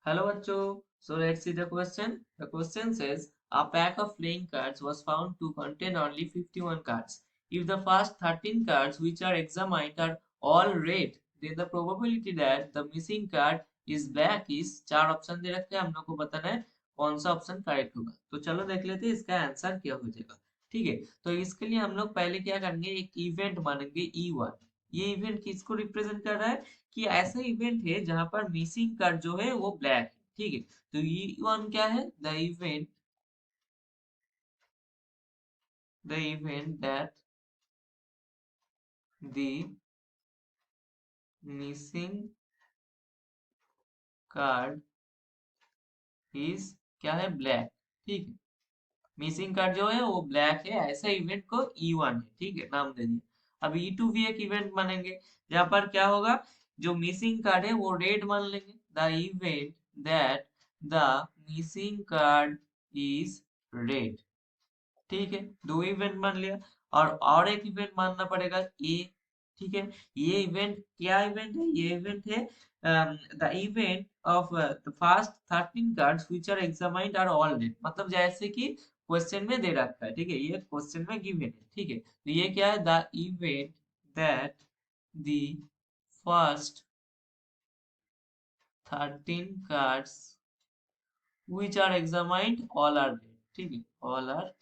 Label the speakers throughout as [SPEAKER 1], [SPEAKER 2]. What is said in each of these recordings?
[SPEAKER 1] Hello, Acho. So let's see the question. The question says a pack of playing cards was found to contain only 51 cards. If the first 13 cards which are examined are all red, then the probability that the missing card is black is चार option दे रखे हैं हम लोग को बताना है कौन सा ऑप्शन करेक्ट होगा तो चलो देख लेते हैं इसका आंसर क्या हो जाएगा। ठीक है, तो इसके लिए हम लोग पहले क्या करेंगे, एक इवेंट मानेंगे E1। ये इवेंट किसको रिप्रेजेंट कर रहा है कि ऐसा इवेंट है जहां पर मिसिंग कार्ड जो है वो ब्लैक है। ठीक है, तो ये वन क्या है, the event that the missing card is क्या है, ब्लैक। ठीक है, मिसिंग कार्ड जो है वो ब्लैक है, ऐसा इवेंट को E1 है। ठीक है, नाम दे दिया। अब E2 भी एक इवेंट मानेंगे जहां पर क्या होगा, जो मिसिंग कार्ड है वो रेड मान लेंगे। The event that the missing card is red. ठीक है, दो इवेंट मान लिया। और एक इवेंट मानना पड़ेगा ए। ठीक है, ये इवेंट क्या इवेंट है, ये इवेंट है the event of the first 13 cards which are examined are all red. मतलब जैसे कि क्वेश्चन में दे रखा है। ठीक है, ये क्वेश्चन में गिवन है। ठीक है, तो ये क्या है, the event that the first 13 cards which are examined all are red. ठीक है, ऑल आर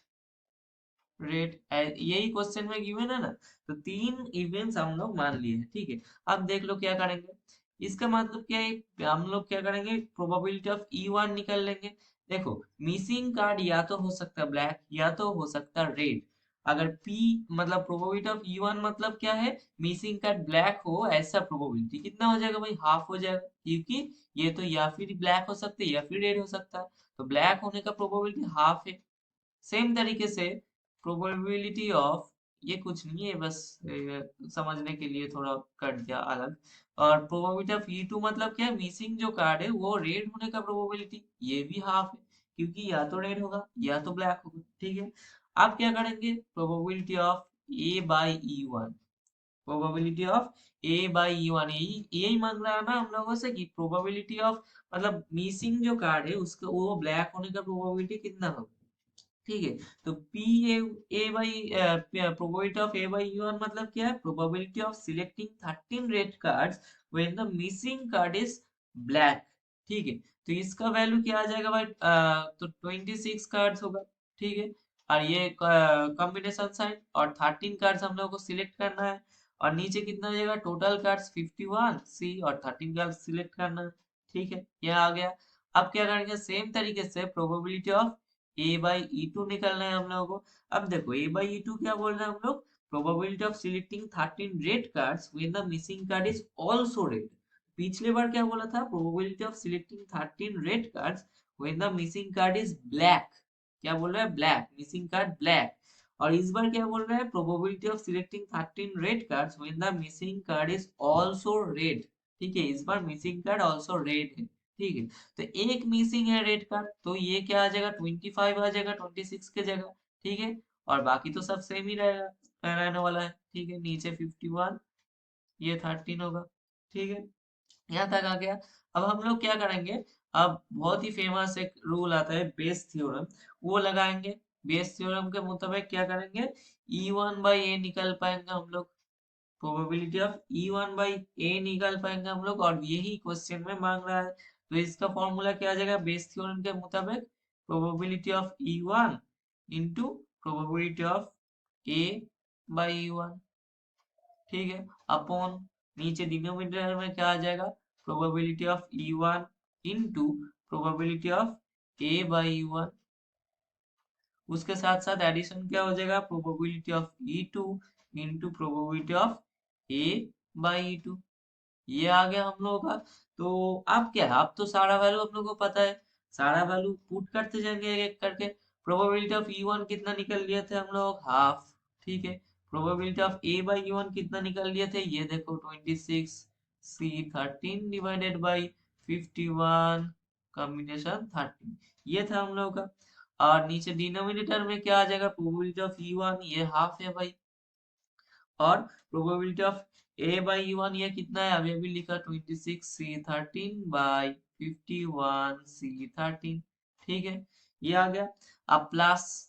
[SPEAKER 1] रेट, यही क्वेश्चन में गिवन है ना। तो तीन इवेंट्स हम लोग मान लिए हैं। ठीक है, अब देख लो क्या करेंगे। इसका मतलब क्या है, हम लोग क्या करेंगे, प्रोबेबिलिटी ऑफ E1 निकल लेंगे। देखो, मिसिंग कार्ड या तो हो सकता है ब्लैक या तो हो सकता है रेड। अगर P मतलब प्रोबेबिलिटी ऑफ E1 मतलब क्या है, मिसिंग कार्ड ब्लैक हो, ऐसा प्रोबेबिलिटी कितना हो जाएगा भाई, हाफ हो जाएगा। क्योंकि ये तो या फिर ब्लैक हो सकता है या फिर रेड हो सकता है, तो ब्लैक होने का प्रोबेबिलिटी हाफ है। सेम तरीके से प्रोबेबिलिटी ऑफ, ये कुछ नहीं है, बस समझने के लिए थोड़ा कट गया अलग। और प्रोबेबिलिटी ऑफ E2 मतलब क्या है, मिसिंग जो कार्ड है वो रेड होने का प्रोबेबिलिटी ये भी हाफ है, क्योंकि या तो रेड होगा या तो ब्लैक होगा। ठीक है, आप क्या करेंगे, probability of A/E1, probability of A/E1, यही मांग रहा है ना हम लोगों से कि प्रोबेबिलिटी ऑफ मतलब मिसिंग जो कार्ड है उसका वो ब्लैक होने का प्रोबेबिलिटी कितना होगा। ठीक है, तो P A by probability of A/E1 मतलब क्या है, probability of selecting 13 red cards when the missing card is black. ठीक है, तो इसका वैल्यू क्या आ जाएगा भाई, तो 26 कार्ड्स होगा। ठीक है, और ये कॉम्बिनेशन साइन, और 13 कार्ड्स हम लोग को सिलेक्ट करना है। और नीचे कितना हो जाएगा, टोटल कार्ड्स 51 सी, और 13 कार्ड्स सिलेक्ट करना है। ठीक है, ये आ गया। अब क्या करेंगे, सेम तरीके से प्रोबेबिलिटी ऑफ A/E2 निकलना है हम लोगों को। अब देखो A/E2 क्या बोल रहे हैं हम लोग, probability of selecting 13 red cards when the missing card is also red. पिछले बार क्या बोला था, probability of selecting 13 red cards when the missing card is black. क्या बोल रहा है, ब्लैक, मिसिंग कार्ड ब्लैक। और इस बार क्या बोल रहा है, probability of selecting 13 red cards when the missing card is also red. ठीक है, इस बार मिसिंग कार्ड आल्सो रेड है। ठीक है, तो एक मिसिंग है रेड कार्ड, तो ये क्या आ जाएगा, 25 आ जाएगा 26 के जगह। ठीक है, और बाकी तो सब सेम ही रहेगा, रहने वाला है। ठीक है, नीचे 51, ये 13 होगा। ठीक है, यहाँ तक आ गया। अब हम लोग क्या करेंगे, अब बहुत ही फेमस एक रूल आता है बेस थ्योरम, वो लगाएंगे। बेस थ्योरम के मुताबिक क्या करेंगे, E1/A निकल पाएंगे हम लोग, प्रोबेबिलिटी ऑफ E1/A निकाल पाएंगे हम लोग, और यही क्वेश्चन में मांग रहा है। तो इसका फॉर्मूला क्या आ जाएगा, बेस थ्योरम के मुताबिक probability of E1 into probability of A/E1। ठीक है, अपॉन नीचे डिनोमिनेटर में क्या आ जाएगा, probability of E1 into probability of A/E1। उसके साथ साथ एडिशन क्या हो जाएगा, probability of E2 into probability of A/E2। ये आ गया हम लोगों का। तो अब क्या है, अब तो सारा वैल्यू हम लोग को पता है, सारा वैल्यू पुट करते जाएंगे एक एक करके। प्रोबेबिलिटी ऑफ E1 कितना निकल लिए थे हम लोग, हाफ। ठीक है, प्रोबेबिलिटी ऑफ A/E1 कितना निकल लिए थे, ये देखो 26 सी 13 डिवाइडेड बाई 51 कॉम्बिनेशन 13, ये था हम लोग का। और नीचे डिनोमिनेटर में क्या आ जाएगा, प्रोबेबिलिटी ऑफ E1, ये हाफ है भाई। और प्रोबेबिलिटी ऑफ A/E1 ये कितना है, अभी अभी लिखा 26 C 13 बाई 51C13। ठीक है, ये आ गया। अब प्लस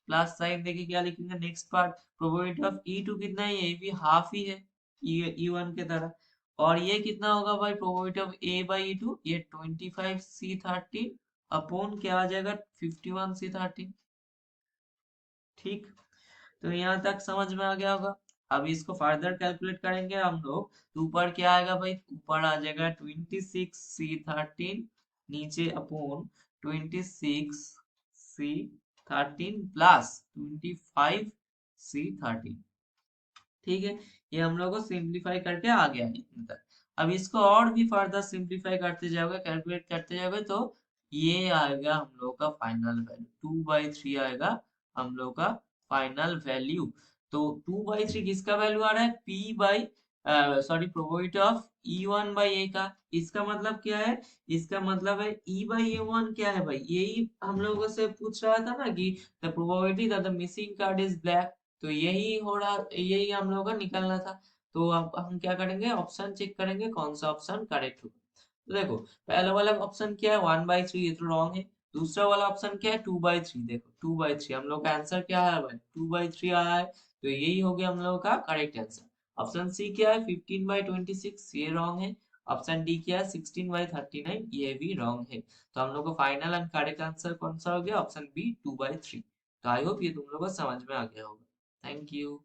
[SPEAKER 1] प्लस साइन देके क्या लिखेंगे next part, probability of E2 कितना है, ये भी हाफ ही है E1 के तरह। और ये कितना होगा भाई, प्रोबेबिलिटी ऑफ A/E2, ये 25C13 अपॉन क्या आ जाएगा 51C13। ठीक, तो यहाँ तक समझ में आ गया होगा। अब इसको फर्दर कैलकुलेट करेंगे हम लोग, तो ऊपर क्या आएगा भाई, ऊपर आ जाएगा 26C13 नीचे अपॉन 26C13 प्लस 25C13। ठीक है, ये हम लोग को सिंप्लीफाई करके आ गया इतना तक। अब इसको और भी फर्दर सिंप्लीफाई करते जाओगे, कैलकुलेट करते जाओगे, तो ये आएगा हम लोग का फाइनल वैल्यू 2/3 आएगा हम लोग का फाइनल वैल्यू। तो 2/3 किसका वैल्यू आ रहा है, P by sorry probability of E1/A का। इसका मतलब क्या है, इसका मतलब है E/A1 क्या है भाई, यही हम लोगों से पूछ रहा था ना कि the probability that the missing card is black. तो यही हो रहा, यही हम लोगों का निकलना था। तो अब हम क्या करेंगे, ऑप्शन चेक करेंगे कौन सा ऑप्शन करेक्ट होगा। तो देखो, पहला वाला ऑप्शन क्या है 1/3, ये तो रॉन्ग है। दूसरा वाला ऑप्शन क्या है 2/3, देखो 2/3 हम लोग का आंसर क्या है भाई, 2/3 आया है। तो यही हो गया हम लोगों का करेक्ट आंसर। ऑप्शन सी क्या है 15/26, ये रॉन्ग है। ऑप्शन डी क्या है 16/39, ये भी रॉन्ग है। तो हम लोग को फाइनल एंड करेक्ट आंसर कौन सा हो गया, ऑप्शन बी 2/3। तो आई होप ये तुम लोगों को समझ में आ गया होगा। Thank you.